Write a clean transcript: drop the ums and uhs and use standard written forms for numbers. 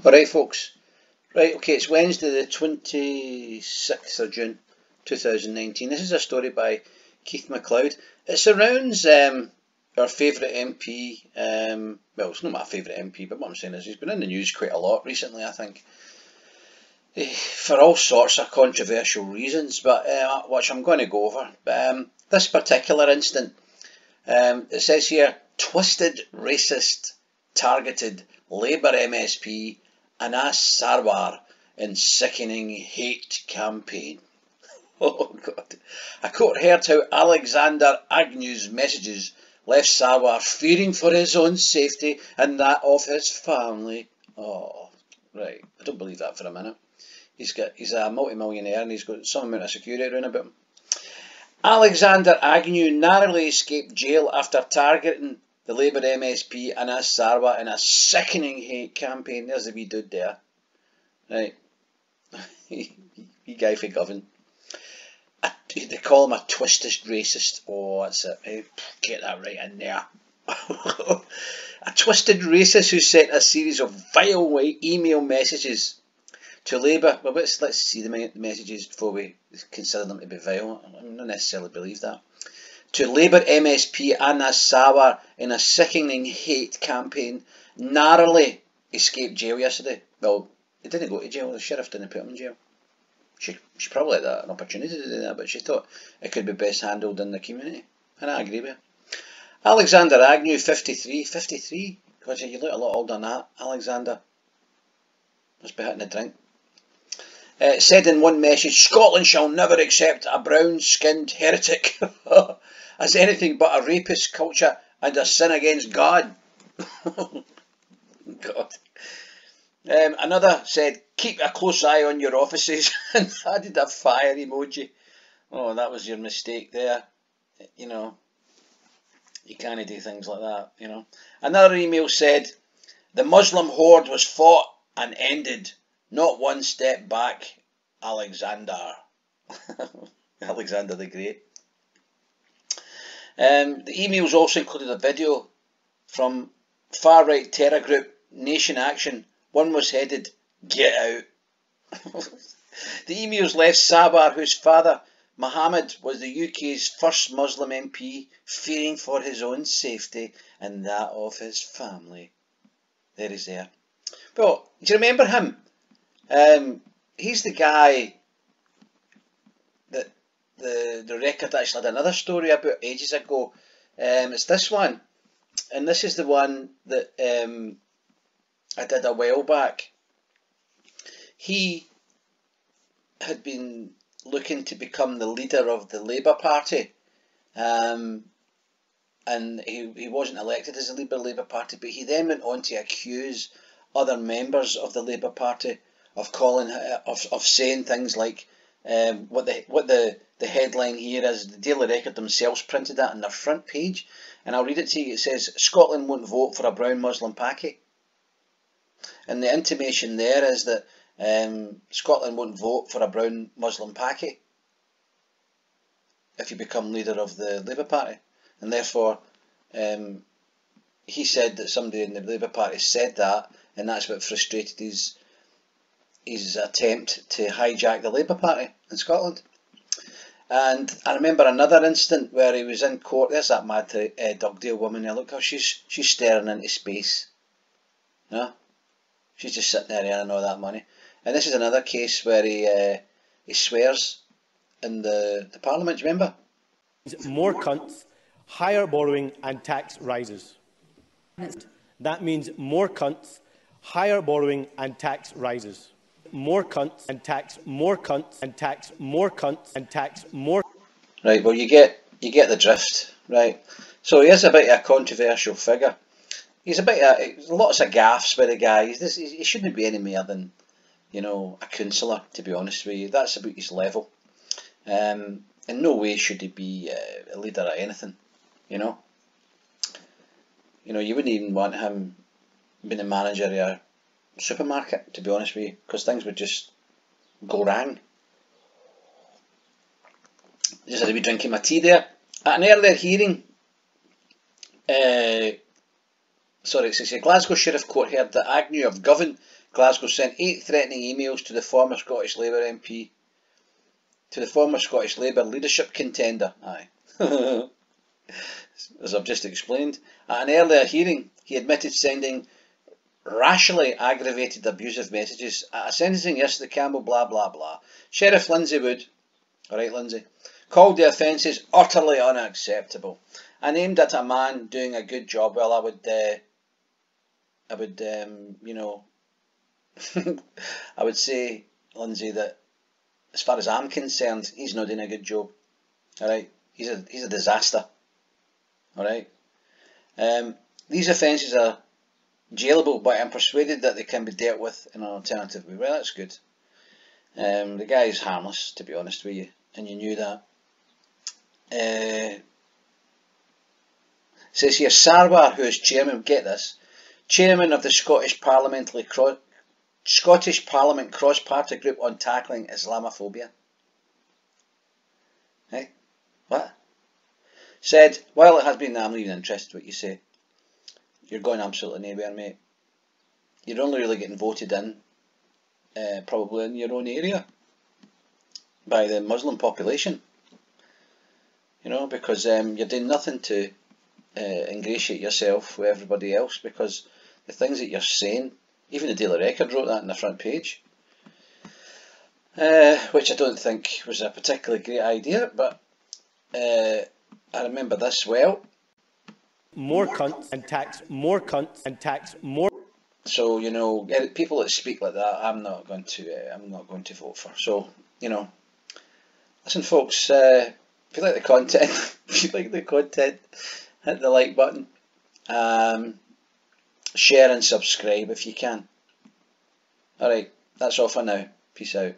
Alright folks, right, okay, it's Wednesday the 26th of June 2019. This is a story by Keith MacLeod. It surrounds our favourite MP, well, it's not my favourite MP, but what I'm saying is he's been in the news quite a lot recently, I think, for all sorts of controversial reasons, but which I'm going to go over. This particular incident, it says here, twisted racist targeted Labour MSP Anas Sarwar in sickening hate campaign. Oh God. A court heard how Alexander Agnew's messages left Sarwar fearing for his own safety and that of his family. Oh, right. I don't believe that for a minute. He's a multi-millionaire and he's got some amount of security around about him. Alexander Agnew narrowly escaped jail after targeting the Labour MSP Anas Sarwar in a sickening hate campaign. There's the wee dude there. Right. Wee guy for Govan. They call him a twisted racist. Oh, that's it. Get that right in there. A twisted racist who sent a series of vile email messages to Labour. Well, let's see the messages before we consider them to be vile. I don't necessarily believe that. To Labour MSP Anas Sarwar in a sickening hate campaign, narrowly escaped jail yesterday. Well, he didn't go to jail, the sheriff didn't put him in jail. She probably had an opportunity to do that, but she thought it could be best handled in the community. And I agree with her. Alexander Agnew, 53. 53? God, you look a lot older than that, Alexander. Must be hitting a drink. Said in one message, Scotland shall never accept a brown-skinned heretic as anything but a rapist culture and a sin against God. God. Another said, keep a close eye on your offices, and added a fire emoji. Oh, that was your mistake there. You know, you can't do things like that, you know. Another email said, the Muslim horde was fought and ended. Not one step back, Alexander. Alexander the Great. The emails also included a video from far-right terror group Nation Action. One was headed, get out. The emails left Sarwar, whose father, Mohammed, was the UK's first Muslim MP, fearing for his own safety and that of his family. There he's there. Well, do you remember him? He's the guy that the Record actually had another story about ages ago. It's this one, and this is the one that I did a while back. He had been looking to become the leader of the Labour Party, and he wasn't elected as a leader of the Labour Party, but he then went on to accuse other members of the Labour Party of calling of saying things like what the headline here is. The Daily Record themselves printed that on their front page, and I'll read it to you. It says, Scotland won't vote for a brown Muslim Paki. And the intimation there is that Scotland won't vote for a brown Muslim Paki if you become leader of the Labour Party. And therefore he said that somebody in the Labour Party said that, and that's what frustrated his attempt to hijack the Labour Party in Scotland. And I remember another incident where he was in court. There's that mad Dugdale woman there. Look how she's staring into space. You know? She's just sitting there earning all that money. And this is another case where he swears in the Parliament. Do you remember? More cunts, higher borrowing and tax rises. That means more cunts, higher borrowing and tax rises. More cunts and tax, more cunts and tax, more cunts and tax, more. Right, well you get the drift, right? So he is a bit of a controversial figure. He's a bit lots of gaffes by the guy. He shouldn't be any more than, you know, a councillor, to be honest with you. That's about his level. In no way should he be a leader of anything, you know. You know, you wouldn't even want him being the manager of a supermarket, to be honest with you, because things would just go wrong. Just had to be drinking my tea there. At an earlier hearing, Glasgow Sheriff Court heard that Agnew of Govan Glasgow sent 8 threatening emails to the former Scottish Labour MP, to the former Scottish Labour leadership contender. Aye. As I've just explained. At an earlier hearing, he admitted sending racially aggravated abusive messages. At a sentencing yesterday, Campbell, blah, blah, blah. Sheriff Lindsay Wood, alright Lindsay, called the offences utterly unacceptable and aimed at a man doing a good job. Well, I would, you know, I would say, Lindsay, that as far as I'm concerned, he's not doing a good job. Alright, he's a disaster. Alright, these offences are jailable, but I'm persuaded that they can be dealt with in an alternative way. Well, that's good. The guy's harmless, to be honest with you, and you knew that. Says here, Sarwar, who is chairman, get this, chairman of the Scottish Parliament cross-party group on tackling Islamophobia. Hey, what? Said, while it has been, I'm not even interested in what you say. You're going absolutely nowhere, mate. You're only really getting voted in, probably in your own area, by the Muslim population. You know, because you're doing nothing to ingratiate yourself with everybody else, because the things that you're saying, even the Daily Record wrote that on the front page, which I don't think was a particularly great idea, but I remember this well. More cunts and tax more cunts and tax more. So, you know, people that speak like that, I'm not going to vote for. So, you know, listen, folks. If you like the content, hit the like button. Share and subscribe if you can. Alright, that's all for now. Peace out.